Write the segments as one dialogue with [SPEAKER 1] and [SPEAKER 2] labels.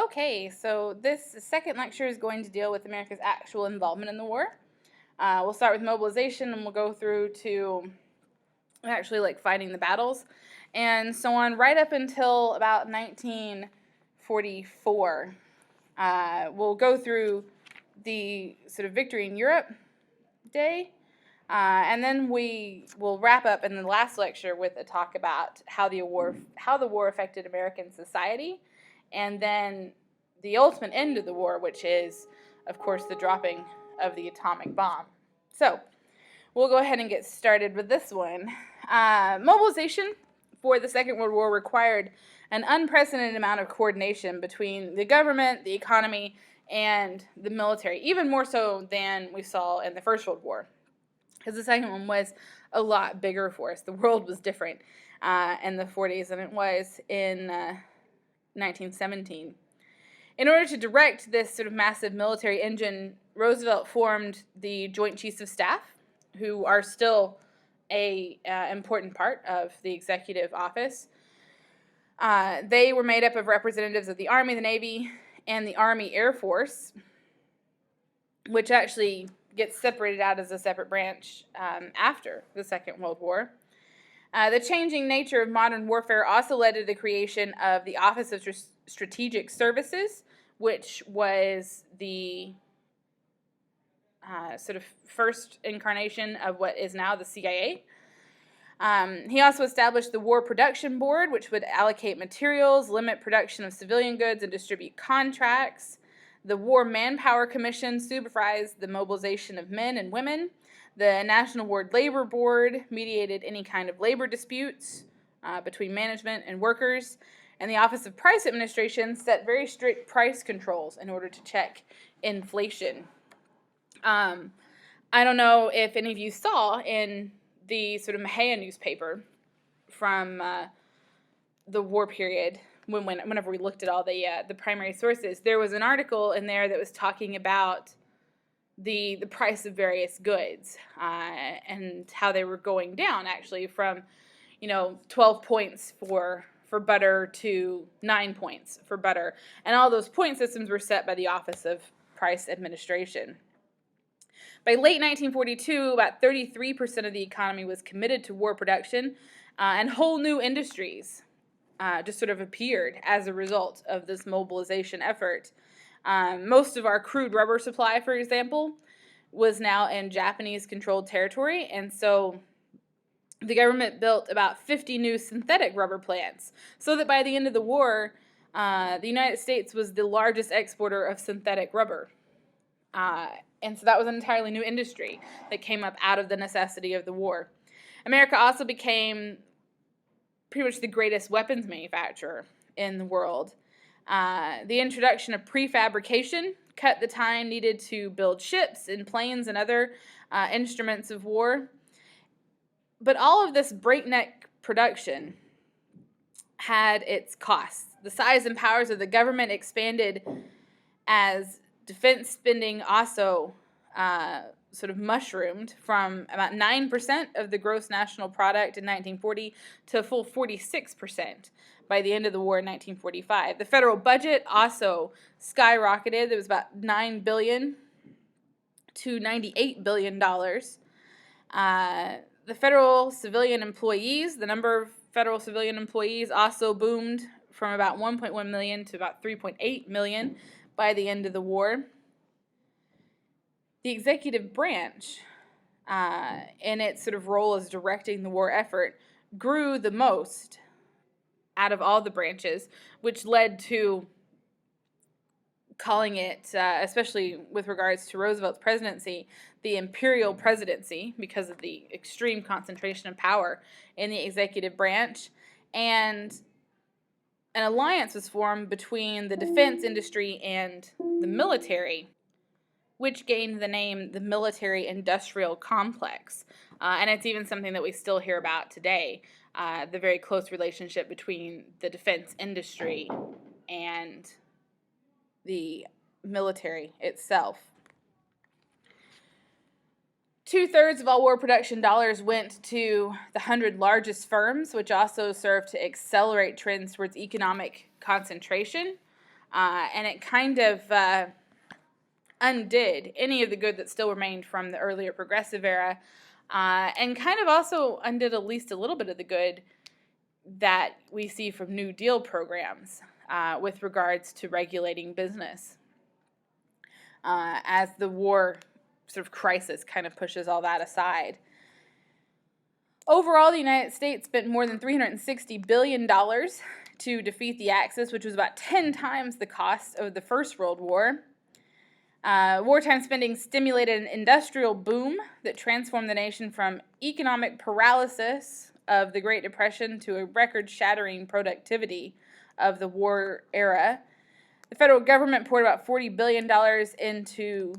[SPEAKER 1] Okay, so this second lecture is going to deal with America's actual involvement in the war. We'll start with mobilization and we'll go through to actually fighting the battles and so on right up until about 1944. We'll go through the sort of victory in Europe day, and then we will wrap up in the last lecture with a talk about how the war affected American society, and then the ultimate end of the war, which is, of course, the dropping of the atomic bomb. So we'll go ahead and get started with this one. Mobilization for the Second World War required an unprecedented amount of coordination between the government, the economy, and the military, even more so than we saw in the First World War, because the second one was a lot bigger for us. The world was different in the 40s than it was in 1917. In order to direct this sort of massive military engine, Roosevelt formed the Joint Chiefs of Staff, who are still an important part of the executive office. They were made up of representatives of the Army, the Navy, and the Army Air Force, which actually gets separated out as a separate branch after the Second World War. The changing nature of modern warfare also led to the creation of the Office of Strategic Services, which was the sort of first incarnation of what is now the CIA. He also established the War Production Board, which would allocate materials, limit production of civilian goods, and distribute contracts. The War Manpower Commission supervised the mobilization of men and women. The National War Labor Board mediated any kind of labor disputes between management and workers. And the Office of Price Administration set very strict price controls in order to check inflation. I don't know if any of you saw in the sort of Mahia newspaper from the war period, whenever we looked at all the primary sources, there was an article in there that was talking about the price of various goods and how they were going down, actually, from 12 points for butter to 9 points for butter, and all those point systems were set by the Office of Price Administration. By late 1942, about 33% of the economy was committed to war production, and whole new industries just sort of appeared as a result of this mobilization effort. Most of our crude rubber supply, for example, was now in Japanese-controlled territory, and so the government built about 50 new synthetic rubber plants, so that by the end of the war, the United States was the largest exporter of synthetic rubber. And so that was an entirely new industry that came up out of the necessity of the war. America also became pretty much the greatest weapons manufacturer in the world. The introduction of prefabrication cut the time needed to build ships and planes and other instruments of war. But all of this breakneck production had its costs. The size and powers of the government expanded as defense spending also sort of mushroomed from about 9% of the gross national product in 1940 to a full 46% by the end of the war in 1945. The federal budget also skyrocketed. It was about $9 billion to $98 billion. The federal civilian employees, the number of federal civilian employees also boomed from about 1.1 million to about 3.8 million by the end of the war. The executive branch, in its sort of role as directing the war effort, grew the most out of all the branches, which led to calling it, especially with regards to Roosevelt's presidency, the imperial presidency, because of the extreme concentration of power in the executive branch. And an alliance was formed between the defense industry and the military, which gained the name the military-industrial complex. And it's even something that we still hear about today, the very close relationship between the defense industry and the military itself. 2/3 of all war production dollars went to the 100 largest firms, which also served to accelerate trends towards economic concentration. and it kind of undid any of the good that still remained from the earlier progressive era, and kind of also undid at least a little bit of the good that we see from New Deal programs with regards to regulating business, as the war sort of crisis kind of pushes all that aside. Overall, the United States spent more than $360 billion to defeat the Axis, which was about 10 times the cost of the First World War. Wartime spending stimulated an industrial boom that transformed the nation from economic paralysis of the Great Depression to a record-shattering productivity of the war era. The federal government poured about $40 billion into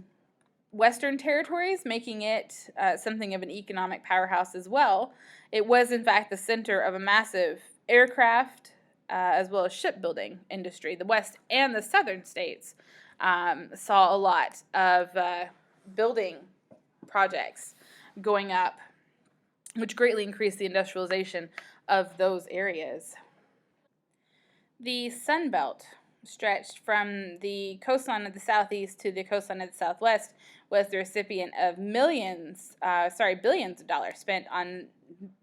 [SPEAKER 1] Western territories, making it something of an economic powerhouse as well. It was, in fact, the center of a massive aircraft as well as shipbuilding industry. The West and the Southern states saw a lot of building projects going up, which greatly increased the industrialization of those areas. The Sun Belt, stretched from the coastline of the southeast to the coastline of the southwest, was the recipient of billions of dollars spent on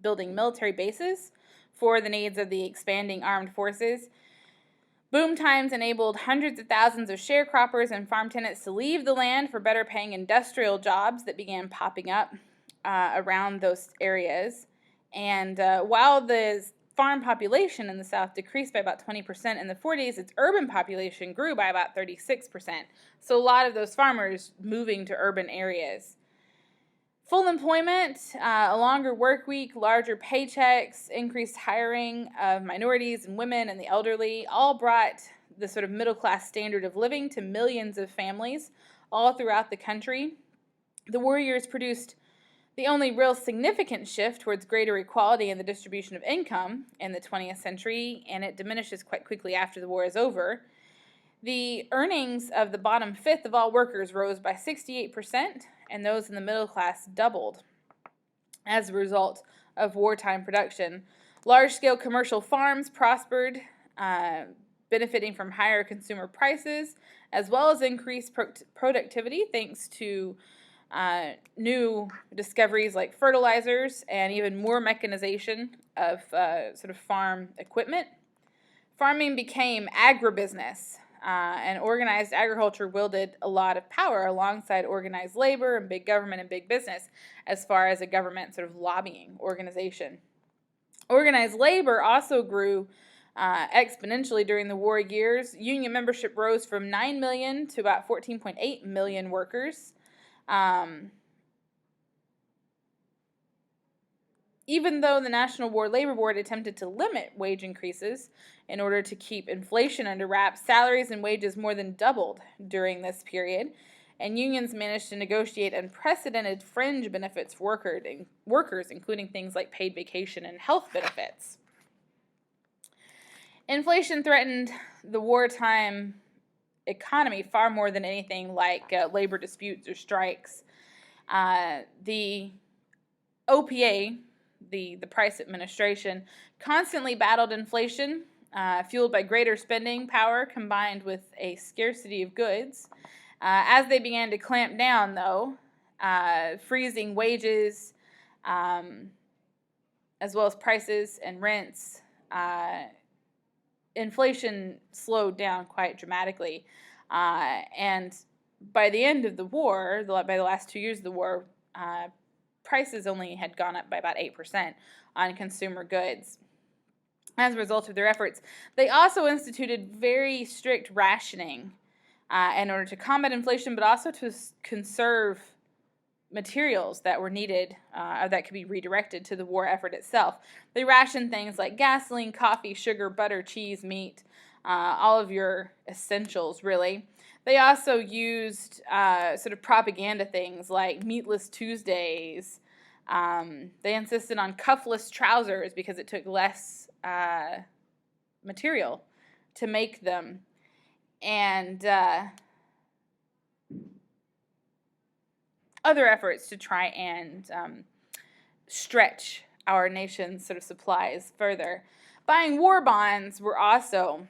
[SPEAKER 1] building military bases for the needs of the expanding armed forces. Boom times enabled hundreds of thousands of sharecroppers and farm tenants to leave the land for better paying industrial jobs that began popping up around those areas. And while the farm population in the South decreased by about 20% in the 40s, its urban population grew by about 36%. So a lot of those farmers moving to urban areas. Full employment, a longer work week, larger paychecks, increased hiring of minorities and women and the elderly all brought the sort of middle-class standard of living to millions of families all throughout the country. The war years produced the only real significant shift towards greater equality in the distribution of income in the 20th century, and it diminishes quite quickly after the war is over. The earnings of the bottom fifth of all workers rose by 68%, and those in the middle class doubled as a result of wartime production. Large-scale commercial farms prospered, benefiting from higher consumer prices, as well as increased productivity thanks to new discoveries like fertilizers and even more mechanization of sort of farm equipment. Farming became agribusiness, and organized agriculture wielded a lot of power alongside organized labor and big government and big business as far as a government sort of lobbying organization. Organized labor also grew exponentially during the war years. Union membership rose from 9 million to about 14.8 million workers. Even though the National War Labor Board attempted to limit wage increases in order to keep inflation under wraps, salaries and wages more than doubled during this period, and unions managed to negotiate unprecedented fringe benefits for workers, including things like paid vacation and health benefits. Inflation threatened the wartime economy far more than anything like labor disputes or strikes. The OPA, the Price Administration, constantly battled inflation, fueled by greater spending power combined with a scarcity of goods. As they began to clamp down, though, freezing wages, as well as prices and rents, inflation slowed down quite dramatically. And by the end of the war, by the last 2 years of the war, prices only had gone up by about 8% on consumer goods. As a result of their efforts, they also instituted very strict rationing in order to combat inflation, but also to conserve materials that were needed that could be redirected to the war effort itself. They rationed things like gasoline, coffee, sugar, butter, cheese, meat, all of your essentials, really. They also used sort of propaganda things like Meatless Tuesdays. They insisted on cuffless trousers because it took less material to make them. And other efforts to try and stretch our nation's sort of supplies further. Buying war bonds were also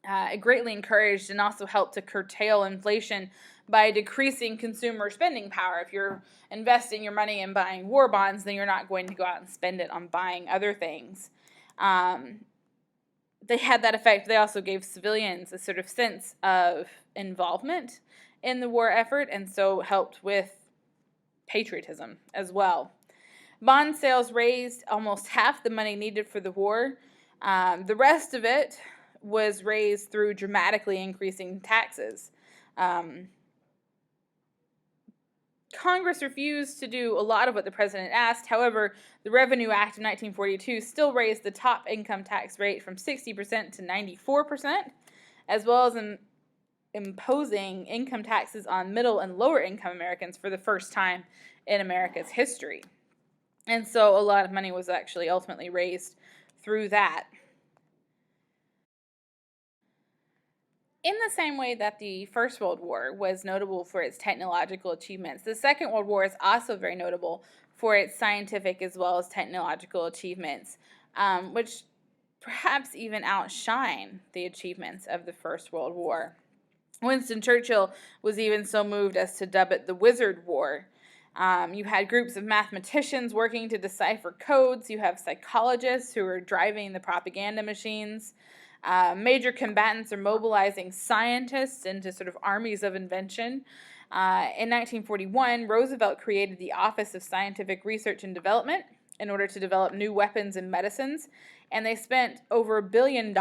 [SPEAKER 1] It greatly encouraged and also helped to curtail inflation by decreasing consumer spending power. If you're investing your money in buying war bonds, then you're not going to go out and spend it on buying other things. They had that effect. They also gave civilians a sort of sense of involvement in the war effort, and so helped with patriotism as well. Bond sales raised almost half the money needed for the war. The rest of it was raised through dramatically increasing taxes. Congress refused to do a lot of what the president asked. However, the Revenue Act of 1942 still raised the top income tax rate from 60% to 94%, as well as imposing income taxes on middle and lower income Americans for the first time in America's history. And so a lot of money was actually ultimately raised through that. In the same way that the First World War was notable for its technological achievements, the Second World War is also very notable for its scientific as well as technological achievements, which perhaps even outshine the achievements of the First World War. Winston Churchill was even so moved as to dub it the Wizard War. You had groups of mathematicians working to decipher codes. You have psychologists who are driving the propaganda machines. Major combatants are mobilizing scientists into sort of armies of invention. In 1941, Roosevelt created the Office of Scientific Research and Development in order to develop new weapons and medicines, and they spent over $1 billion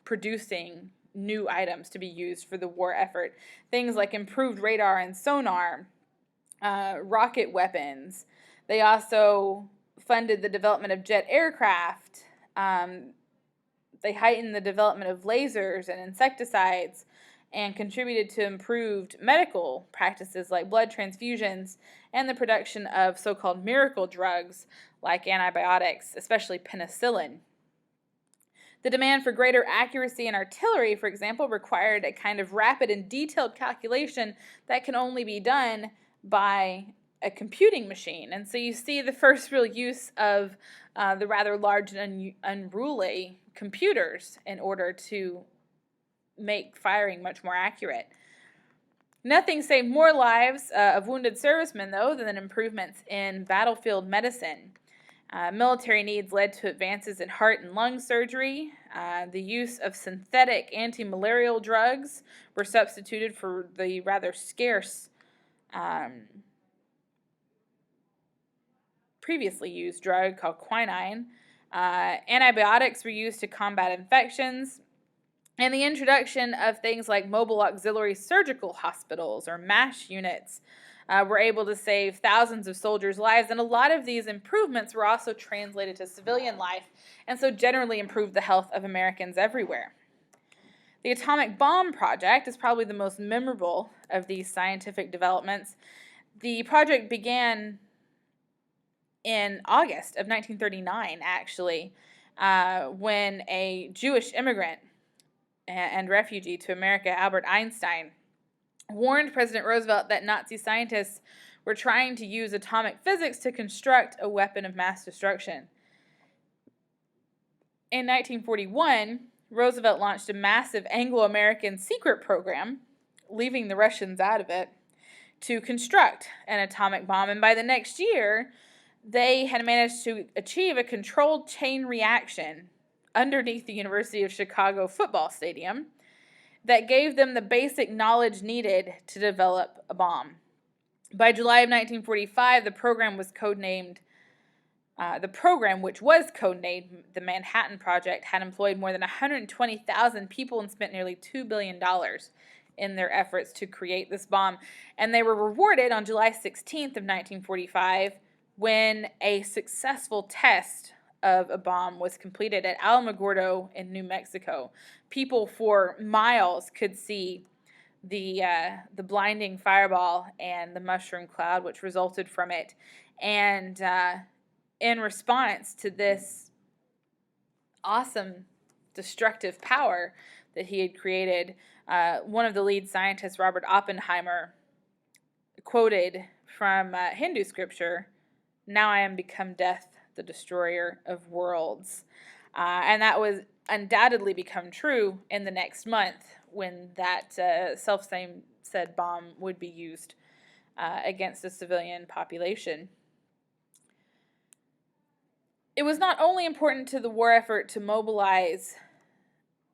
[SPEAKER 1] producing new items to be used for the war effort. Things like improved radar and sonar, rocket weapons. They also funded the development of jet aircraft. They heightened the development of lasers and insecticides and contributed to improved medical practices like blood transfusions and the production of so-called miracle drugs like antibiotics, especially penicillin. The demand for greater accuracy in artillery, for example, required a kind of rapid and detailed calculation that can only be done by a computing machine. And so you see the first real use of the rather large and unruly computers in order to make firing much more accurate. Nothing saved more lives of wounded servicemen, though, than improvements in battlefield medicine. Military needs led to advances in heart and lung surgery. The use of synthetic anti-malarial drugs were substituted for the rather scarce previously used drug called quinine. Antibiotics were used to combat infections. And the introduction of things like mobile auxiliary surgical hospitals or MASH units were able to save thousands of soldiers' lives. And a lot of these improvements were also translated to civilian life and so generally improved the health of Americans everywhere. The atomic bomb project is probably the most memorable of these scientific developments. The project began in August of 1939, actually, when a Jewish immigrant and refugee to America, Albert Einstein, warned President Roosevelt that Nazi scientists were trying to use atomic physics to construct a weapon of mass destruction. In 1941, Roosevelt launched a massive Anglo-American secret program, leaving the Russians out of it, to construct an atomic bomb. And by the next year, they had managed to achieve a controlled chain reaction underneath the University of Chicago football stadium that gave them the basic knowledge needed to develop a bomb. By July of 1945, the program, which was codenamed the Manhattan Project, had employed more than 120,000 people and spent nearly $2 billion in their efforts to create this bomb. And they were rewarded on July 16th of 1945 when a successful test of a bomb was completed at Alamogordo in New Mexico. People for miles could see the blinding fireball and the mushroom cloud which resulted from it. And in response to this awesome destructive power that he had created, one of the lead scientists, Robert Oppenheimer, quoted from Hindu scripture, "Now I am become death, the destroyer of worlds." And that was undoubtedly become true in the next month when that self-same said bomb would be used against the civilian population. It was not only important to the war effort to mobilize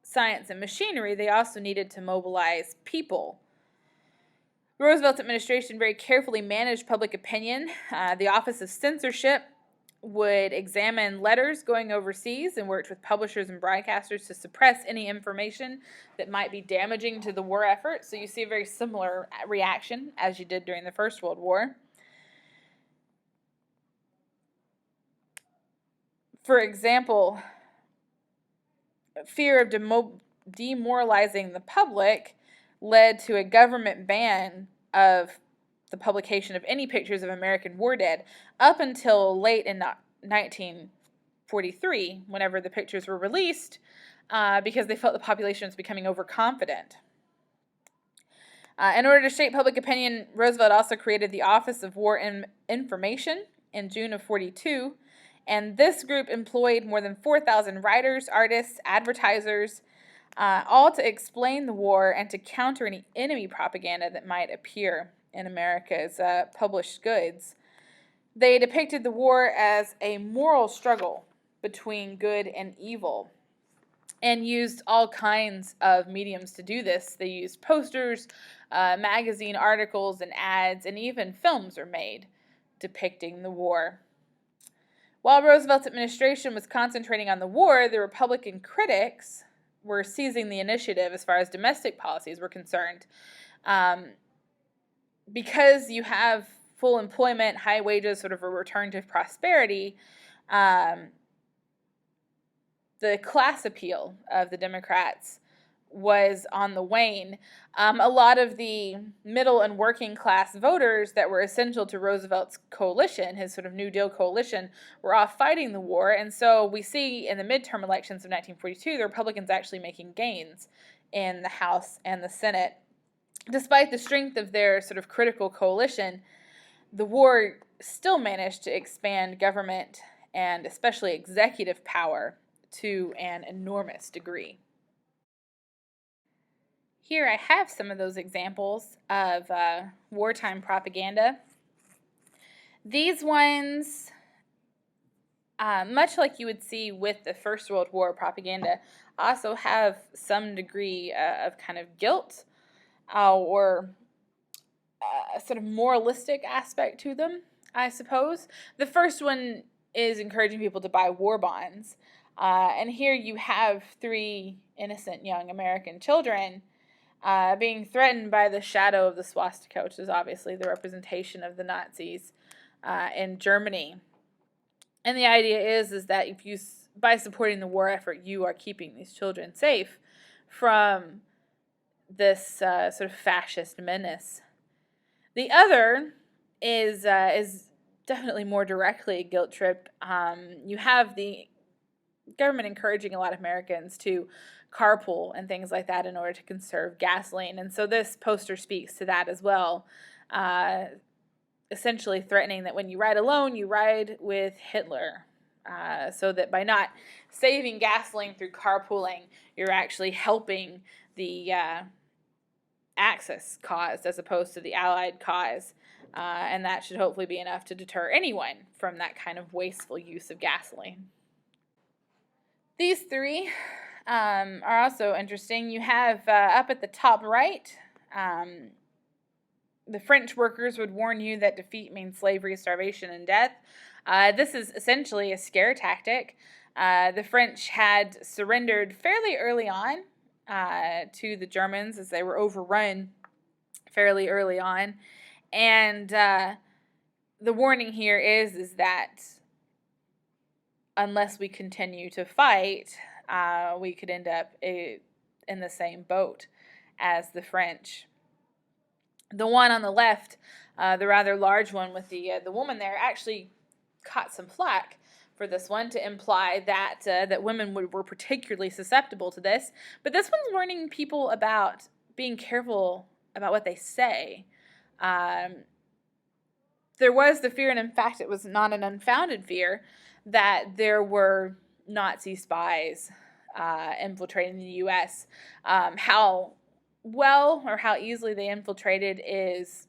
[SPEAKER 1] science and machinery, they also needed to mobilize people. The Roosevelt administration very carefully managed public opinion. The Office of Censorship would examine letters going overseas and worked with publishers and broadcasters to suppress any information that might be damaging to the war effort. So you see a very similar reaction as you did during the First World War. For example, fear of demoralizing the public led to a government ban of the publication of any pictures of American war dead up until late in 1943, whenever the pictures were released, because they felt the population was becoming overconfident. In order to shape public opinion, Roosevelt also created the Office of War Information in June of 1942, and this group employed more than 4,000 writers, artists, advertisers, all to explain the war and to counter any enemy propaganda that might appear in America's published goods. They depicted the war as a moral struggle between good and evil and used all kinds of mediums to do this. They used posters, magazine articles, and ads, and even films were made depicting the war. While Roosevelt's administration was concentrating on the war, the Republican critics were seizing the initiative as far as domestic policies were concerned. Because you have full employment, high wages, sort of a return to prosperity, the class appeal of the Democrats was on the wane. A lot of the middle and working class voters that were essential to Roosevelt's coalition, his sort of New Deal coalition, were off fighting the war. And so we see in the midterm elections of 1942, the Republicans actually making gains in the House and the Senate. Despite the strength of their sort of critical coalition, the war still managed to expand government and especially executive power to an enormous degree. Here I have some of those examples of wartime propaganda. These ones, much like you would see with the First World War propaganda, also have some degree of kind of guilt or a sort of moralistic aspect to them, I suppose. The first one is encouraging people to buy war bonds. And here you have 3 innocent young American children being threatened by the shadow of the swastika, which is obviously the representation of the Nazis in Germany. And the idea is that if you, by supporting the war effort, you are keeping these children safe from this sort of fascist menace. The other is definitely more directly a guilt trip. You have the government encouraging a lot of Americans to carpool and things like that in order to conserve gasoline. And so this poster speaks to that as well, essentially threatening that when you ride alone, you ride with Hitler. So that by not saving gasoline through carpooling, you're actually helping the Axis cause as opposed to the Allied cause. And that should hopefully be enough to deter anyone from that kind of wasteful use of gasoline. These 3 are also interesting. You have up at the top right, the French workers would warn you that defeat means slavery, starvation, and death. This is essentially a scare tactic. The French had surrendered fairly early on to the Germans as they were overrun fairly early on. And the warning here is that unless we continue to fight, we could end up in the same boat as the French. The one on the left, the rather large one with the woman there, actually caught some flack for this one to imply that that women were particularly susceptible to this. But this one's warning people about being careful about what they say. There was the fear, and in fact it was not an unfounded fear, that there were Nazi spies infiltrating the U.S. How well or how easily they infiltrated is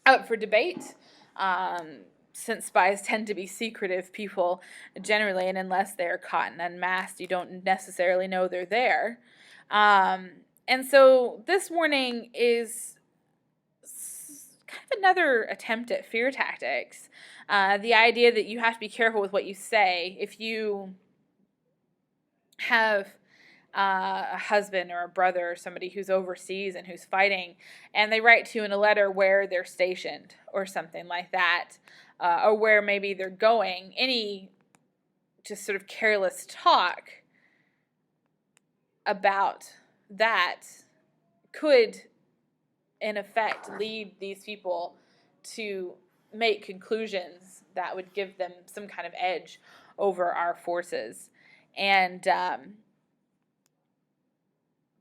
[SPEAKER 1] up for debate. Since spies tend to be secretive people generally, and unless they're caught and unmasked, you don't necessarily know they're there. And so this warning is kind of another attempt at fear tactics. The idea that you have to be careful with what you say. If you have a husband or a brother or somebody who's overseas and who's fighting, and they write to you in a letter where they're stationed or something like that, or where maybe they're going, any just sort of careless talk about that could, in effect, lead these people to make conclusions that would give them some kind of edge over our forces. And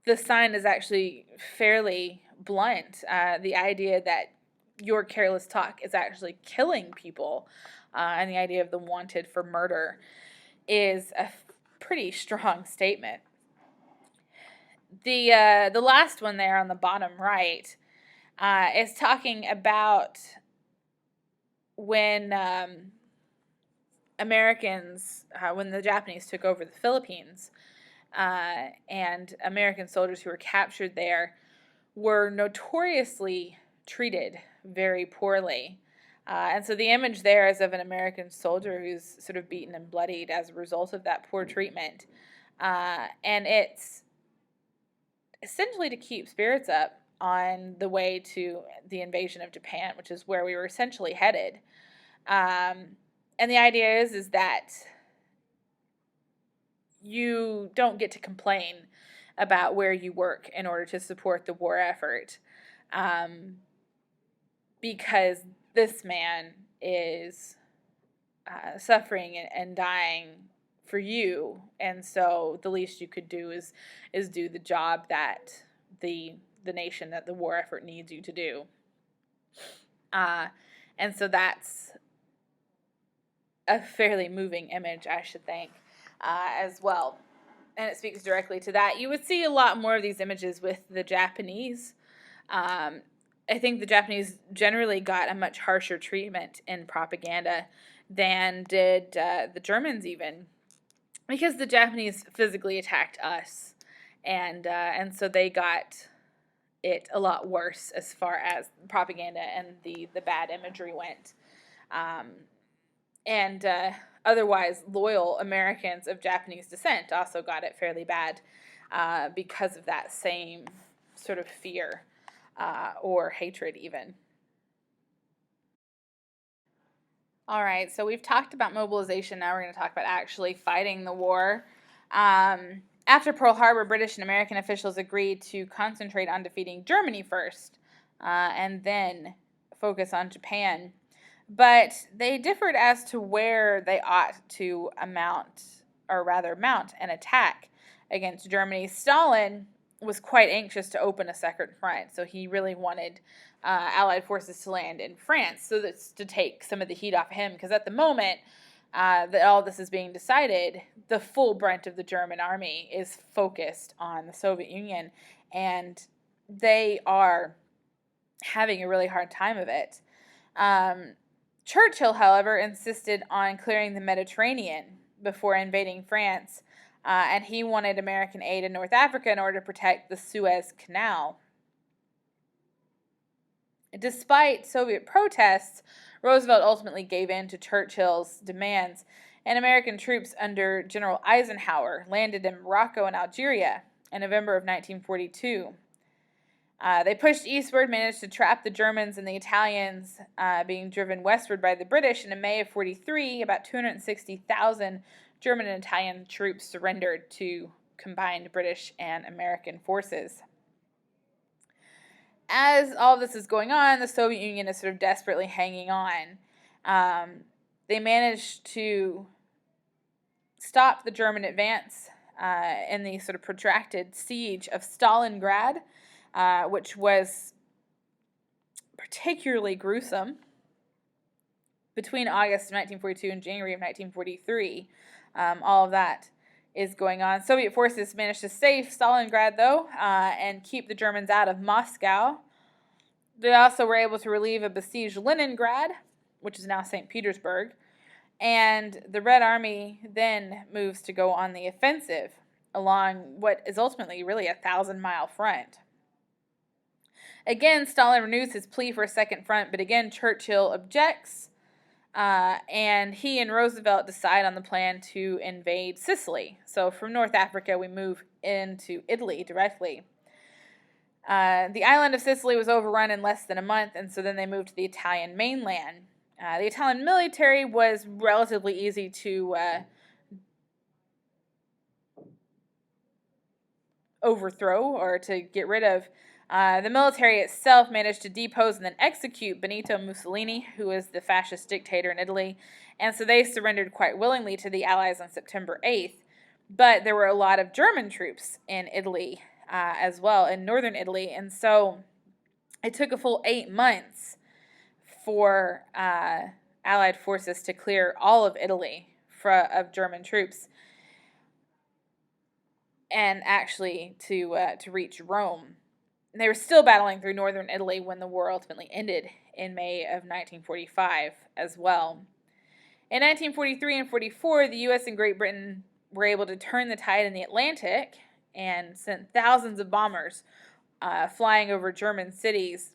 [SPEAKER 1] the sign is actually fairly blunt. The idea that your careless talk is actually killing people, and the idea of them wanted for murder is a pretty strong statement. The last one there on the bottom right is talking about when Americans, when the Japanese took over the Philippines, and American soldiers who were captured there were notoriously treated very poorly. And so the image there is of an American soldier who's sort of beaten and bloodied as a result of that poor treatment. And it's essentially to keep spirits up on the way to the invasion of Japan, which is where we were essentially headed. And the idea is that you don't get to complain about where you work in order to support the war effort, because this man is suffering and dying for you, and so the least you could do is do the job that the nation, that the war effort needs you to do. And so that's a fairly moving image, I should think, as well. And it speaks directly to that. You would see a lot more of these images with the Japanese. I think the Japanese generally got a much harsher treatment in propaganda than did the Germans even, because the Japanese physically attacked us, and so they got it a lot worse as far as propaganda and the bad imagery went. And otherwise loyal Americans of Japanese descent also got it fairly bad because of that same sort of fear or hatred even. All right, so we've talked about mobilization. Now we're going to talk about actually fighting the war. After Pearl Harbor, British and American officials agreed to concentrate on defeating Germany first and then focus on Japan. But they differed as to where they ought to mount an attack against Germany. Stalin was quite anxious to open a second front, so he really wanted Allied forces to land in France, so that's to take some of the heat off of him, because at the moment that all this is being decided, the full brunt of the German army is focused on the Soviet Union, and they are having a really hard time of it. Churchill, however, insisted on clearing the Mediterranean before invading France, and he wanted American aid in North Africa in order to protect the Suez Canal. Despite Soviet protests, Roosevelt ultimately gave in to Churchill's demands, and American troops under General Eisenhower landed in Morocco and Algeria in November of 1942. They pushed eastward, managed to trap the Germans and the Italians being driven westward by the British, and in May of 1943, about 260,000 German and Italian troops surrendered to combined British and American forces. As all this is going on, the Soviet Union is sort of desperately hanging on. They managed to stop the German advance in the sort of protracted siege of Stalingrad, which was particularly gruesome between August of 1942 and January of 1943. All of that is going on. Soviet forces managed to save Stalingrad, though, and keep the Germans out of Moscow. They also were able to relieve a besieged Leningrad, which is now St. Petersburg. And the Red Army then moves to go on the offensive along what is ultimately really a 1,000-mile front. Again, Stalin renews his plea for a second front, but again, Churchill objects, and he and Roosevelt decide on the plan to invade Sicily. So from North Africa, we move into Italy directly. The island of Sicily was overrun in less than a month, and so then they moved to the Italian mainland. The Italian military was relatively easy to overthrow or to get rid of. The military itself managed to depose and then execute Benito Mussolini, who was the fascist dictator in Italy, and so they surrendered quite willingly to the Allies on September 8th. But there were a lot of German troops in Italy as well, in northern Italy, and so it took a full 8 months for Allied forces to clear all of Italy of German troops, and actually to reach Rome. They were still battling through northern Italy when the war ultimately ended in May of 1945 as well. In 1943 and 44, the U.S. and Great Britain were able to turn the tide in the Atlantic and sent thousands of bombers flying over German cities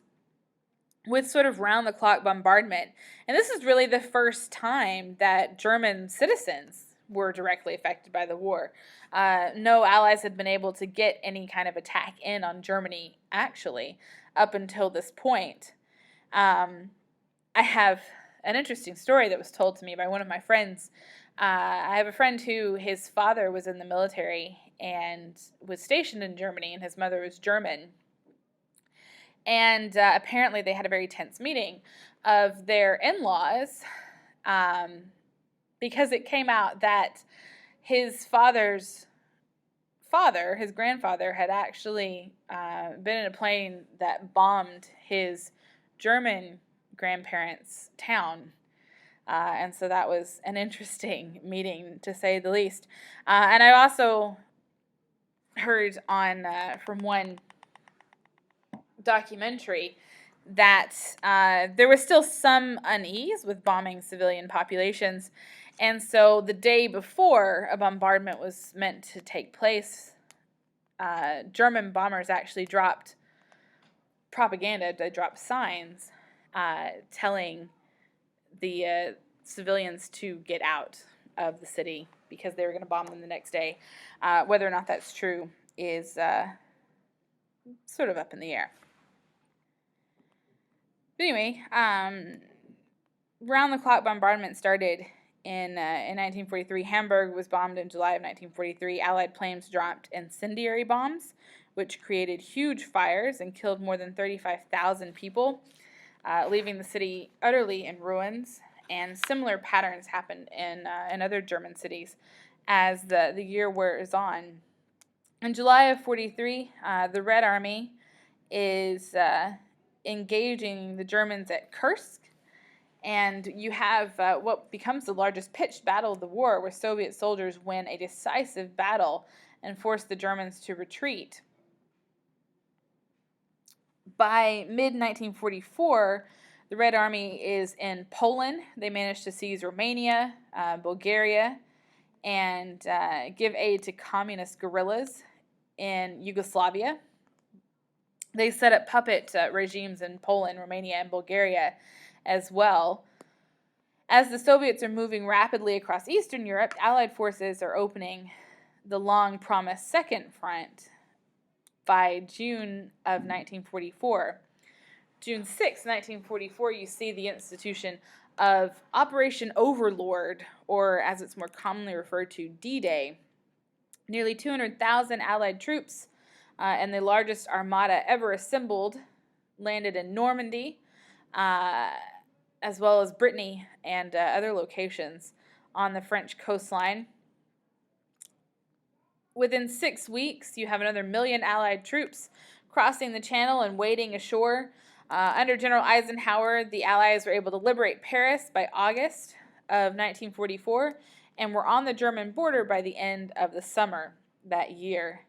[SPEAKER 1] with sort of round-the-clock bombardment. And this is really the first time that German citizens were directly affected by the war. No allies had been able to get any kind of attack in on Germany, actually, up until this point. I have an interesting story that was told to me by one of my friends. I have a friend who his father was in the military and was stationed in Germany, and his mother was German. And apparently they had a very tense meeting of their in-laws, because it came out that his father's father, his grandfather, had actually been in a plane that bombed his German grandparents' town. And so that was an interesting meeting, to say the least. And I also heard from one documentary that there was still some unease with bombing civilian populations. And so the day before a bombardment was meant to take place, German bombers actually dropped propaganda. They dropped signs telling the civilians to get out of the city because they were going to bomb them the next day. Whether or not that's true is sort of up in the air. But anyway, round-the-clock bombardment started in 1943. Hamburg was bombed in July of 1943. Allied planes dropped incendiary bombs, which created huge fires and killed more than 35,000 people, leaving the city utterly in ruins. And similar patterns happened in other German cities as the year wears on. In July of 43, the Red Army is engaging the Germans at Kursk, and you have what becomes the largest pitched battle of the war, where Soviet soldiers win a decisive battle and force the Germans to retreat. By mid-1944, the Red Army is in Poland. They managed to seize Romania, Bulgaria, and give aid to communist guerrillas in Yugoslavia. They set up puppet regimes in Poland, Romania, and Bulgaria as well. As the Soviets are moving rapidly across Eastern Europe, Allied forces are opening the long-promised Second Front by June of 1944. June 6, 1944, you see the institution of Operation Overlord, or as it's more commonly referred to, D-Day. Nearly 200,000 Allied troops and the largest armada ever assembled landed in Normandy, as well as Brittany and other locations on the French coastline. Within 6 weeks, you have another 1 million Allied troops crossing the Channel and wading ashore. Under General Eisenhower, the Allies were able to liberate Paris by August of 1944, and were on the German border by the end of the summer that year.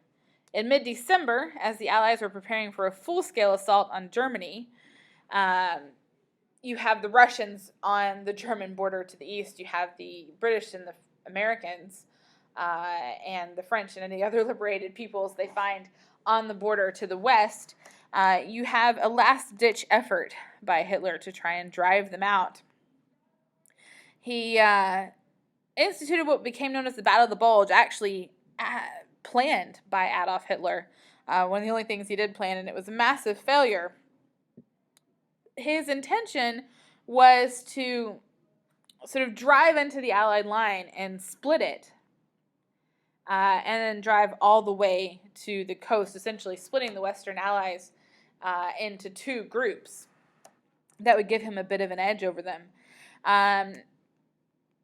[SPEAKER 1] In mid-December, as the Allies were preparing for a full-scale assault on Germany, you have the Russians on the German border to the east. You have the British and the Americans and the French and any other liberated peoples they find on the border to the west. You have a last-ditch effort by Hitler to try and drive them out. He instituted what became known as the Battle of the Bulge, actually planned by Adolf Hitler. One of the only things he did plan, and it was a massive failure. His intention was to sort of drive into the Allied line and split it, and then drive all the way to the coast, essentially splitting the Western Allies into two groups. That would give him a bit of an edge over them.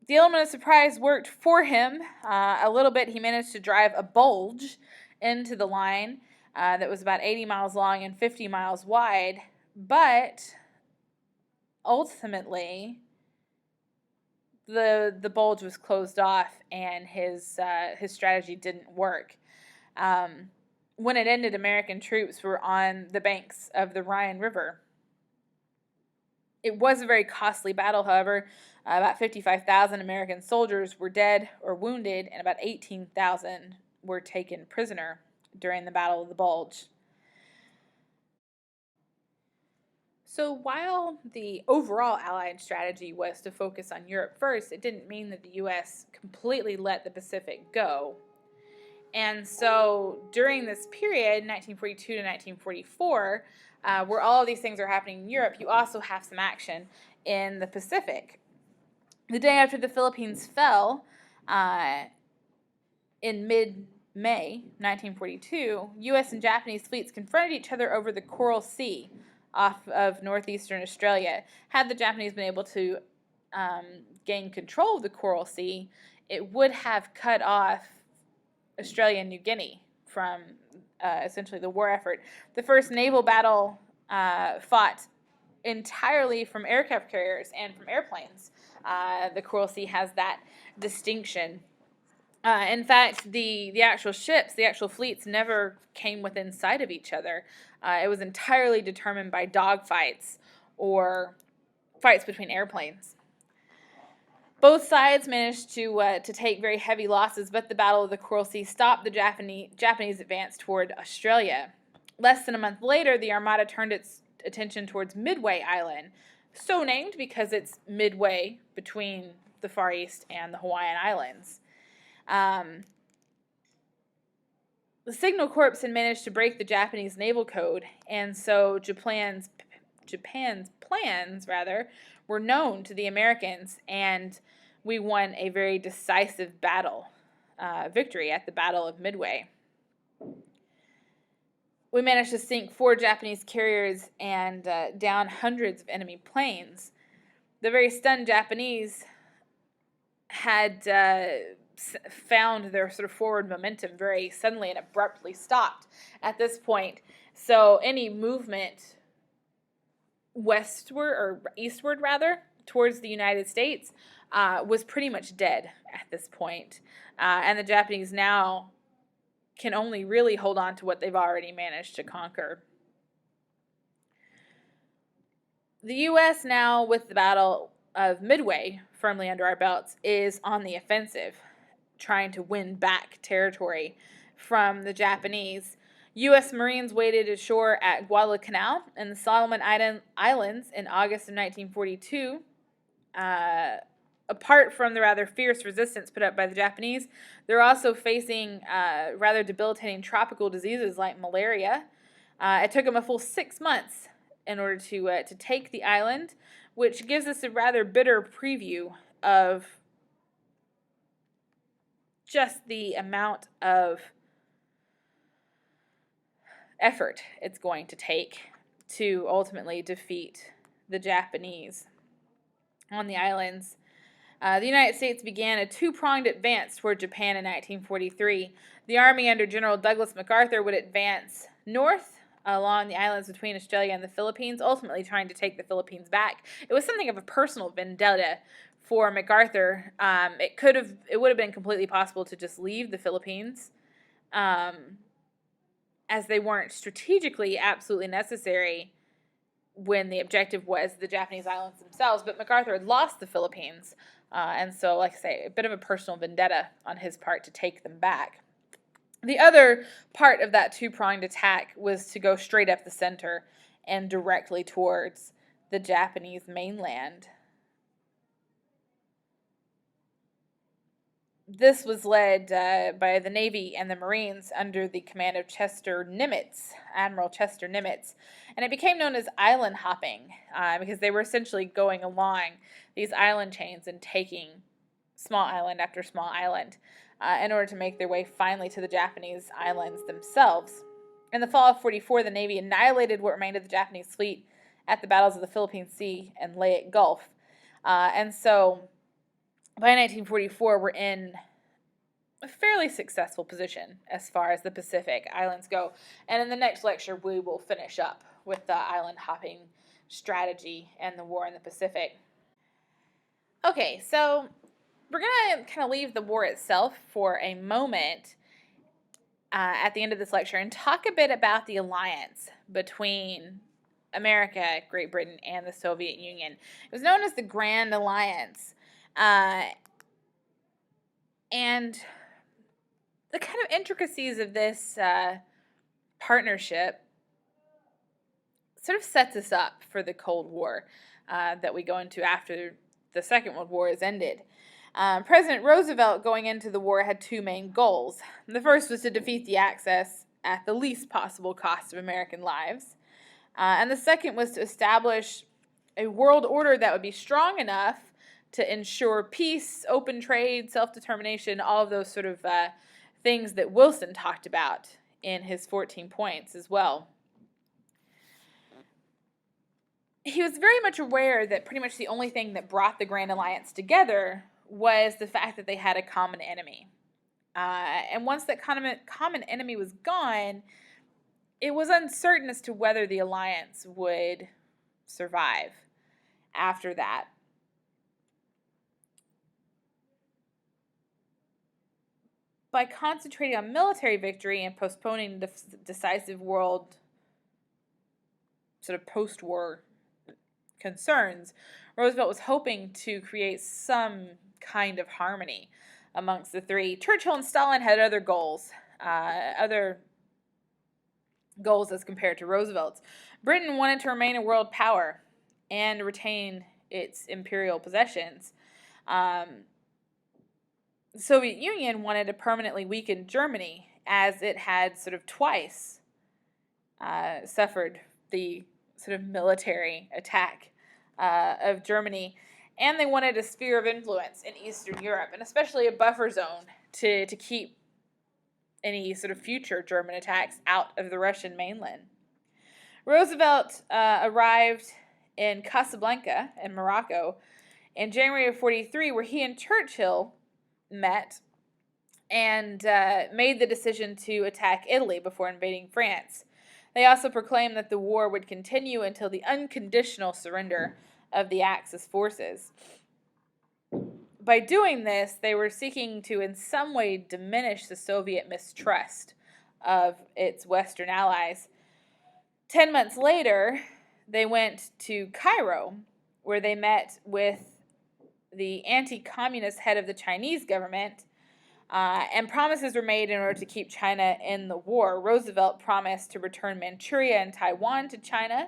[SPEAKER 1] The element of surprise worked for him a little bit. He managed to drive a bulge into the line that was about 80 miles long and 50 miles wide, but ultimately the bulge was closed off and his strategy didn't work. When it ended, American troops were on the banks of the Rhine River. It was a very costly battle, however. About 55,000 American soldiers were dead or wounded, and about 18,000 were taken prisoner during the Battle of the Bulge. So while the overall Allied strategy was to focus on Europe first, it didn't mean that the U.S. completely let the Pacific go. And so during this period, 1942 to 1944, where all of these things are happening in Europe, you also have some action in the Pacific. The day after the Philippines fell, in mid-May 1942, U.S. and Japanese fleets confronted each other over the Coral Sea off of northeastern Australia. Had the Japanese been able to gain control of the Coral Sea, it would have cut off Australia and New Guinea from essentially the war effort. The first naval battle fought entirely from aircraft carriers and from airplanes. The Coral Sea has that distinction. In fact, the actual ships, the actual fleets never came within sight of each other. It was entirely determined by dogfights or fights between airplanes. Both sides managed to take very heavy losses, but the Battle of the Coral Sea stopped the Japanese advance toward Australia. Less than a month later, the Armada turned its attention towards Midway Island, so named because it's midway between the Far East and the Hawaiian Islands. The Signal Corps had managed to break the Japanese naval code, and so Japan's plans were known to the Americans, and we won a very decisive victory at the Battle of Midway. We managed to sink 4 Japanese carriers and down hundreds of enemy planes. The very stunned Japanese had found their sort of forward momentum very suddenly and abruptly stopped at this point. So any movement westward or eastward towards the United States was pretty much dead at this point. And the Japanese now can only really hold on to what they've already managed to conquer. The U.S. now, with the Battle of Midway firmly under our belts, is on the offensive, trying to win back territory from the Japanese. U.S. Marines waited ashore at Guadalcanal and the Solomon Islands in August of 1942. Apart from the rather fierce resistance put up by the Japanese, they're also facing rather debilitating tropical diseases like malaria. It took them a full 6 months in order to take the island, which gives us a rather bitter preview of just the amount of effort it's going to take to ultimately defeat the Japanese on the islands. The United States began a 2-pronged advance toward Japan in 1943. The Army under General Douglas MacArthur would advance north along the islands between Australia and the Philippines, ultimately trying to take the Philippines back. It was something of a personal vendetta for MacArthur. It would have been completely possible to just leave the Philippines, as they weren't strategically absolutely necessary when the objective was the Japanese islands themselves. But MacArthur had lost the Philippines, and so, like I say, a bit of a personal vendetta on his part to take them back. The other part of that two-pronged attack was to go straight up the center and directly towards the Japanese mainland. This was led by the Navy and the Marines under the command of Admiral Chester Nimitz, and it became known as island hopping because they were essentially going along these island chains and taking small island after small island in order to make their way finally to the Japanese islands themselves. In the fall of 1944, the Navy annihilated what remained of the Japanese fleet at the battles of the Philippine Sea and Leyte Gulf. And so by 1944, we're in a fairly successful position as far as the Pacific Islands go. And in the next lecture, we will finish up with the island hopping strategy and the war in the Pacific. Okay, so we're going to kind of leave the war itself for a moment at the end of this lecture and talk a bit about the alliance between America, Great Britain, and the Soviet Union. It was known as the Grand Alliance. And the kind of intricacies of this partnership sort of sets us up for the Cold War that we go into after the Second World War is ended. President Roosevelt, going into the war, had two main goals. The first was to defeat the Axis at the least possible cost of American lives. And the second was to establish a world order that would be strong enough to ensure peace, open trade, self-determination, all of those sort of things that Wilson talked about in his 14 points as well. He was very much aware that pretty much the only thing that brought the Grand Alliance together was the fact that they had a common enemy. And once that common enemy was gone, it was uncertain as to whether the alliance would survive after that. By concentrating on military victory and postponing the decisive world sort of post-war concerns, Roosevelt was hoping to create some kind of harmony amongst the three. Churchill and Stalin had other goals as compared to Roosevelt's. Britain wanted to remain a world power and retain its imperial possessions. The Soviet Union wanted to permanently weaken Germany, as it had sort of twice suffered the sort of military attack of Germany. And they wanted a sphere of influence in Eastern Europe, and especially a buffer zone to keep any sort of future German attacks out of the Russian mainland. Roosevelt arrived in Casablanca in Morocco in January of 1943, where he and Churchill met and made the decision to attack Italy before invading France. They also proclaimed that the war would continue until the unconditional surrender of the Axis forces. By doing this, they were seeking to in some way diminish the Soviet mistrust of its Western allies. 10 months later, they went to Cairo, where they met with the anti-communist head of the Chinese government, and promises were made in order to keep China in the war. Roosevelt promised to return Manchuria and Taiwan to China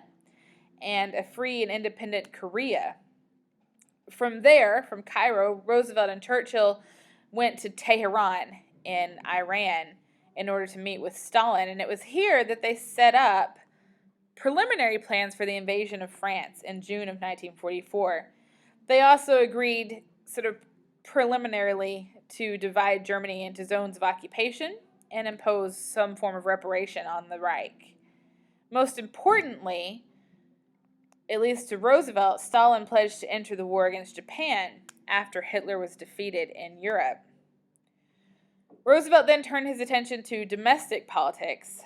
[SPEAKER 1] and a free and independent Korea. From there, from Cairo, Roosevelt and Churchill went to Tehran in Iran in order to meet with Stalin, and it was here that they set up preliminary plans for the invasion of France in June of 1944. They also agreed sort of preliminarily to divide Germany into zones of occupation and impose some form of reparation on the Reich. Most importantly, at least to Roosevelt, Stalin pledged to enter the war against Japan after Hitler was defeated in Europe. Roosevelt then turned his attention to domestic politics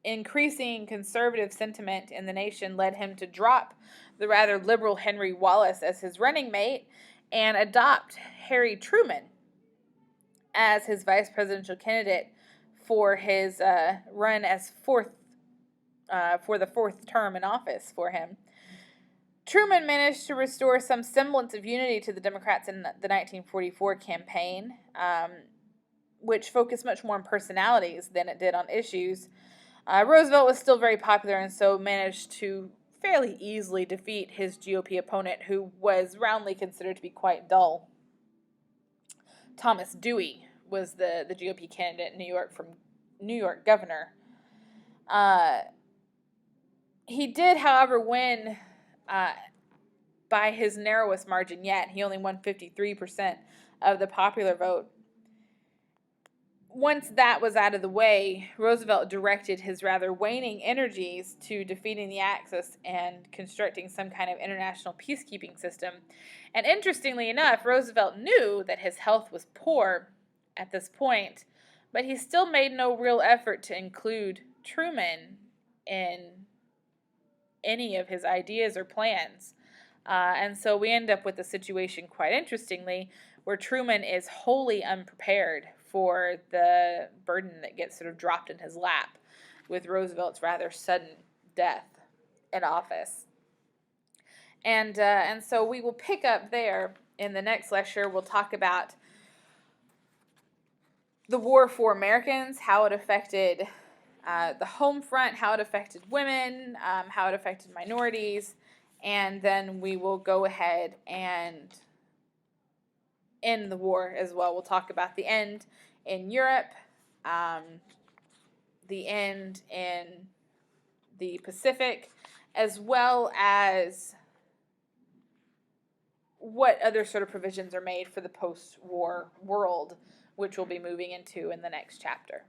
[SPEAKER 1] increasing conservative sentiment in the nation led him to drop the rather liberal Henry Wallace as his running mate and adopt Harry Truman as his vice presidential candidate for his run as for the fourth term in office for him. Truman managed to restore some semblance of unity to the Democrats in the 1944 campaign, which focused much more on personalities than it did on issues. Roosevelt was still very popular and so managed to fairly easily defeat his GOP opponent, who was roundly considered to be quite dull. Thomas Dewey was the GOP candidate in New York from New York governor. He did, however, win by his narrowest margin yet. He only won 53% of the popular vote. Once that was out of the way, Roosevelt directed his rather waning energies to defeating the Axis and constructing some kind of international peacekeeping system. And interestingly enough, Roosevelt knew that his health was poor at this point, but he still made no real effort to include Truman in any of his ideas or plans. And so we end up with a situation, quite interestingly, where Truman is wholly unprepared for the burden that gets sort of dropped in his lap with Roosevelt's rather sudden death in office. And so we will pick up there in the next lecture. We'll talk about the war for Americans, how it affected the home front, how it affected women, how it affected minorities, and then we will go ahead and end the war as well. We'll talk about the end in Europe, the end in the Pacific, as well as what other sort of provisions are made for the post-war world, which we'll be moving into in the next chapter.